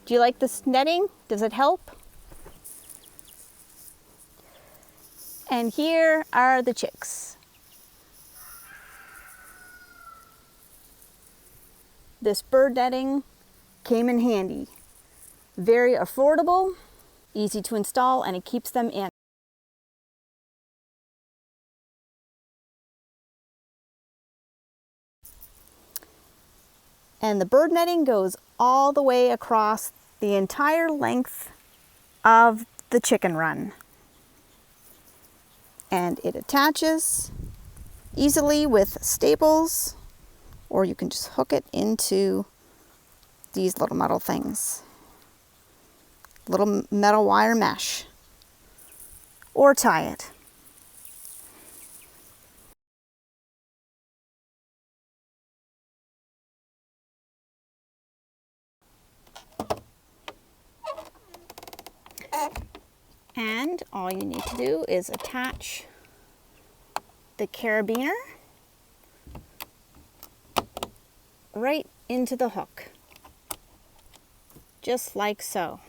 Do you like this netting? Does it help? And here are the chicks. This bird netting came in handy. Very affordable, easy to install, and it keeps them in. And the bird netting goes all the way across the entire length of the chicken run. And it attaches easily with staples, or you can just hook it into these little metal things. Little metal wire mesh. Or tie it. And all you need to do is attach the carabiner right into the hook, just like so.